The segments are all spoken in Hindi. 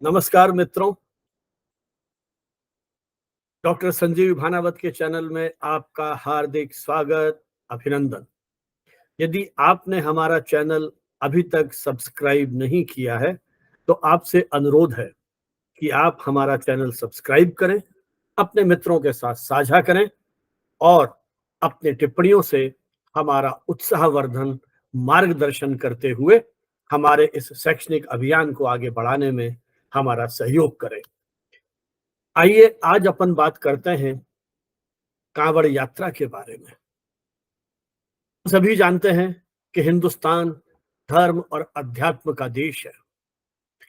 नमस्कार मित्रों। डॉक्टर संजीव भानावत के चैनल में आपका हार्दिक स्वागत, अभिनंदन। यदि आपने हमारा चैनल अभी तक सब्सक्राइब नहीं किया है तो आपसे अनुरोध है कि आप हमारा चैनल सब्सक्राइब करें, अपने मित्रों के साथ साझा करें और अपने टिप्पणियों से हमारा उत्साहवर्धन मार्गदर्शन करते हुए हमारे इस शैक्षणिक अभियान को आगे बढ़ाने में हमारा सहयोग करें। आइए आज अपन बात करते हैं कांवड़ यात्रा के बारे में। सभी जानते हैं कि हिंदुस्तान धर्म और अध्यात्म का देश है।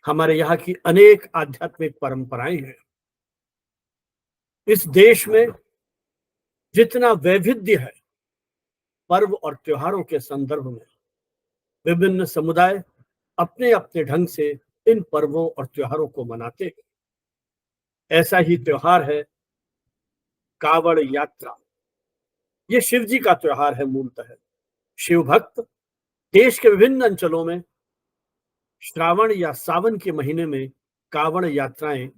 हमारे यहाँ की अनेक आध्यात्मिक परंपराएं हैं। इस देश में जितना वैविध्य है पर्व और त्योहारों के संदर्भ में, विभिन्न समुदाय अपने अपने ढंग से इन पर्वों और त्योहारों को मनाते हैं। ऐसा ही त्योहार है कांवड़ यात्रा। ये शिव जी का त्योहार है। मूलतः शिव भक्त देश के विभिन्न अंचलों में श्रावण या सावन के महीने में कांवड़ यात्राएं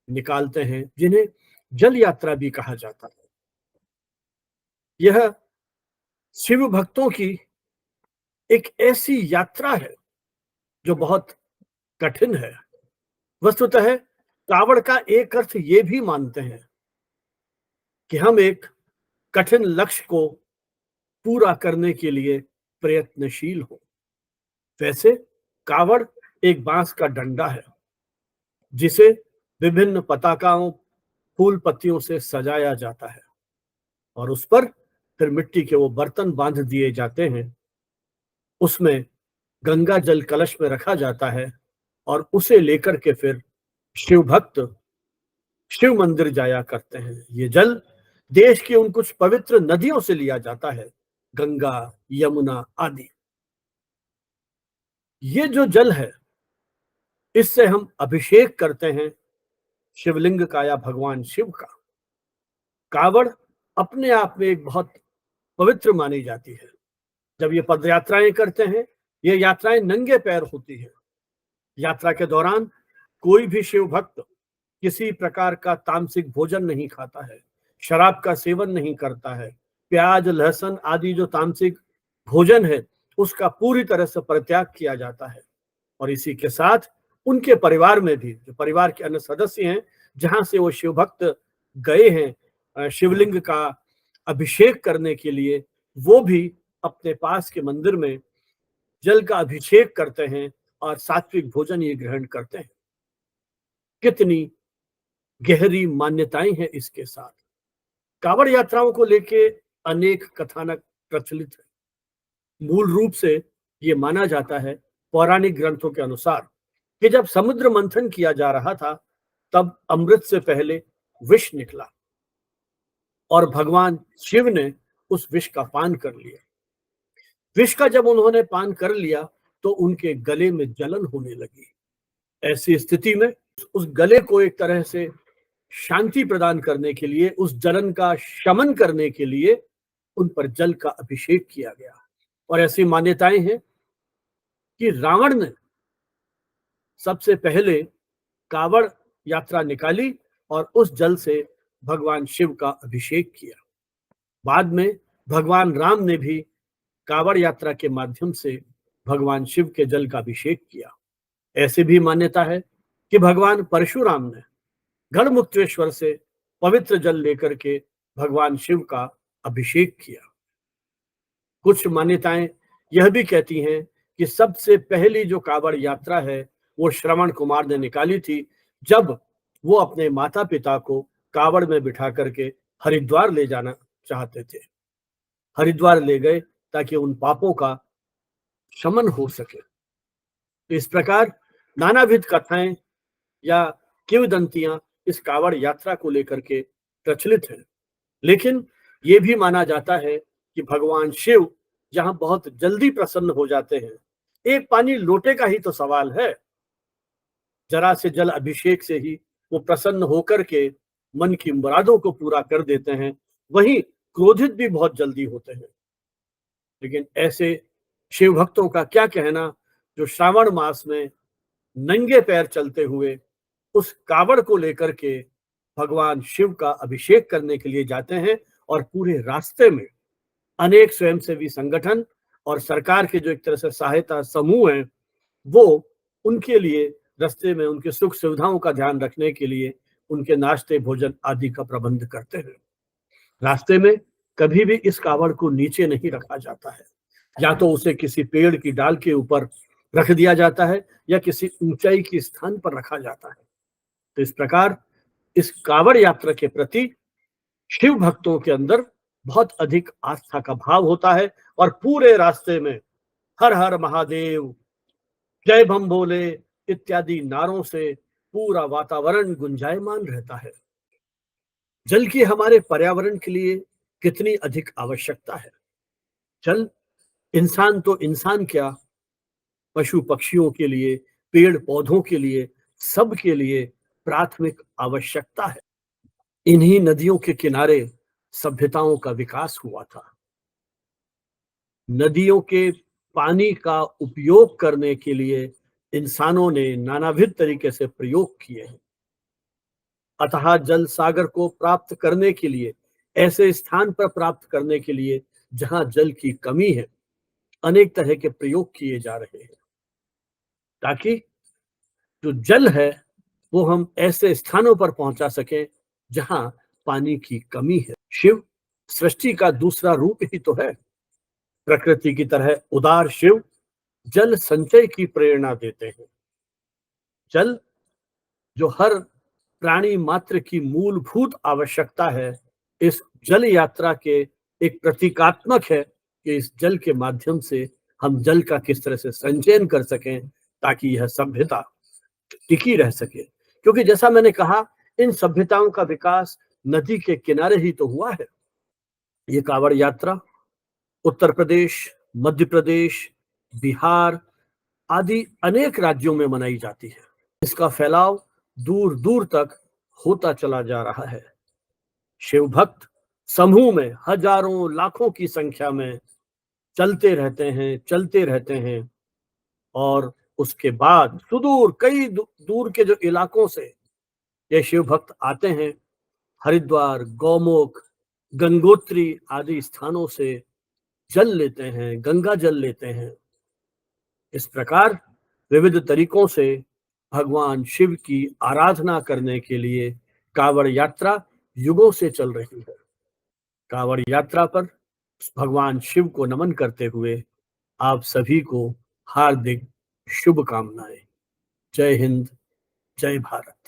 निकालते हैं, जिन्हें जल यात्रा भी कहा जाता है। यह शिव भक्तों की एक ऐसी यात्रा है जो बहुत कठिन है। वस्तुतः कांवड़ का एक अर्थ ये भी मानते हैं कि हम एक कठिन लक्ष्य को पूरा करने के लिए प्रयत्नशील हो। वैसे कांवड़ एक बांस का डंडा है जिसे विभिन्न पताकाओं, फूल पत्तियों से सजाया जाता है और उस पर फिर मिट्टी के वो बर्तन बांध दिए जाते हैं। उसमें गंगा जल कलश में रखा जाता है और उसे लेकर के फिर शिव भक्त शिव मंदिर जाया करते हैं। ये जल देश की उन कुछ पवित्र नदियों से लिया जाता है, गंगा, यमुना आदि। ये जो जल है, इससे हम अभिषेक करते हैं शिवलिंग का या भगवान शिव का। कांवड़ अपने आप में एक बहुत पवित्र मानी जाती है। जब ये पद यात्राएं करते हैं, ये यात्राएं नंगे पैर होती है। यात्रा के दौरान कोई भी शिव भक्त किसी प्रकार का तामसिक भोजन नहीं खाता है, शराब का सेवन नहीं करता है। प्याज, लहसुन आदि जो तामसिक भोजन है, उसका पूरी तरह से परित्याग किया जाता है। और इसी के साथ उनके परिवार में भी, जो परिवार के अन्य सदस्य हैं, जहां से वो शिव भक्त गए हैं शिवलिंग का अभिषेक करने के लिए, वो भी अपने पास के मंदिर में जल का अभिषेक करते हैं और सात्विक भोजन ये ग्रहण करते हैं। कितनी गहरी मान्यताएं हैं इसके साथ। कांवड़ यात्राओं को लेके अनेक कथानक प्रचलित है। मूल रूप से ये माना जाता है पौराणिक ग्रंथों के अनुसार कि जब समुद्र मंथन किया जा रहा था, तब अमृत से पहले विष निकला और भगवान शिव ने उस विष का पान कर लिया। विष का जब उन्होंने पान कर लिया तो उनके गले में जलन होने लगी। ऐसी स्थिति में उस गले को एक तरह से शांति प्रदान करने के लिए, उस जलन का शमन करने के लिए उन पर जल का अभिषेक किया गया। और ऐसी मान्यताएं हैं कि रावण ने सबसे पहले कांवड़ यात्रा निकाली और उस जल से भगवान शिव का अभिषेक किया। बाद में भगवान राम ने भी कांवड़ यात्रा के माध्यम से भगवान शिव के जल का अभिषेक किया। ऐसे भी मान्यता है कि भगवान परशुराम ने गढ़मुक्तेश्वर से पवित्र जल लेकर के भगवान शिव का अभिषेक किया। कुछ मान्यताएं यह भी कहती हैं कि सबसे पहली जो कांवड़ यात्रा है वो श्रवण कुमार ने निकाली थी, जब वो अपने माता पिता को कांवड़ में बिठा करके हरिद्वार ले जाना चाहते थे। हरिद्वार ले गए ताकि उन पापों का शमन हो सके। इस प्रकार नानाविध कथाएं या किंवदंतियां इस कांवड़ यात्रा को लेकर के प्रचलित है। लेकिन ये भी माना जाता है कि भगवान शिव जहां बहुत जल्दी प्रसन्न हो जाते हैं, एक पानी लोटे का ही तो सवाल है, जरा से जल अभिषेक से ही वो प्रसन्न होकर के मन की मुरादों को पूरा कर देते हैं। वहीं क्रोधित भी बहुत जल्दी होते हैं। लेकिन ऐसे शिव भक्तों का क्या कहना जो श्रावण मास में नंगे पैर चलते हुए उस कावड़ को लेकर के भगवान शिव का अभिषेक करने के लिए जाते हैं और पूरे रास्ते में अनेक स्वयंसेवी संगठन और सरकार के जो एक तरह से सहायता समूह हैं, वो उनके लिए रास्ते में उनके सुख सुविधाओं का ध्यान रखने के लिए उनके नाश्ते भोजन आदि का प्रबंध करते हैं। रास्ते में कभी भी इस कावड़ को नीचे नहीं रखा जाता है, या तो उसे किसी पेड़ की डाल के ऊपर रख दिया जाता है या किसी ऊंचाई के स्थान पर रखा जाता है। तो इस प्रकार इस कावड़ यात्रा के प्रति शिव भक्तों के अंदर बहुत अधिक आस्था का भाव होता है और पूरे रास्ते में हर हर महादेव, जय बम भोले इत्यादि नारों से पूरा वातावरण गुंजायमान रहता है। जल की हमारे पर्यावरण के लिए कितनी अधिक आवश्यकता है। जल इंसान तो इंसान क्या, पशु पक्षियों के लिए, पेड़ पौधों के लिए, सबके लिए प्राथमिक आवश्यकता है। इन्हीं नदियों के किनारे सभ्यताओं का विकास हुआ था। नदियों के पानी का उपयोग करने के लिए इंसानों ने नानाविध तरीके से प्रयोग किए हैं। अतः जल सागर को प्राप्त करने के लिए, ऐसे स्थान पर प्राप्त करने के लिए जहां जल की कमी है, अनेक तरह के प्रयोग किए जा रहे हैं, ताकि जो जल है वो हम ऐसे स्थानों पर पहुंचा सकें जहां पानी की कमी है। शिव सृष्टि का दूसरा रूप ही तो है। प्रकृति की तरह उदार शिव जल संचय की प्रेरणा देते हैं। जल जो हर प्राणी मात्र की मूलभूत आवश्यकता है, इस जल यात्रा के एक प्रतीकात्मक है कि इस जल के माध्यम से हम जल का किस तरह से संचयन कर सकें ताकि यह सभ्यता टिकी रह सके। क्योंकि जैसा मैंने कहा, इन सभ्यताओं का विकास नदी के किनारे ही तो हुआ है। ये कांवड़ यात्रा उत्तर प्रदेश, मध्य प्रदेश, बिहार आदि अनेक राज्यों में मनाई जाती है। इसका फैलाव दूर दूर तक होता चला जा रहा है। शिव भक्त समूह में हजारों लाखों की संख्या में चलते रहते हैं और उसके बाद सुदूर कई दूर के जो इलाकों से ये शिव भक्त आते हैं, हरिद्वार, गौमुख, गंगोत्री आदि स्थानों से जल लेते हैं, गंगा जल लेते हैं। इस प्रकार विविध तरीकों से भगवान शिव की आराधना करने के लिए कांवड़ यात्रा युगों से चल रही है। कांवड़ यात्रा पर भगवान शिव को नमन करते हुए आप सभी को हार्दिक शुभकामनाएं। जय हिंद, जय भारत।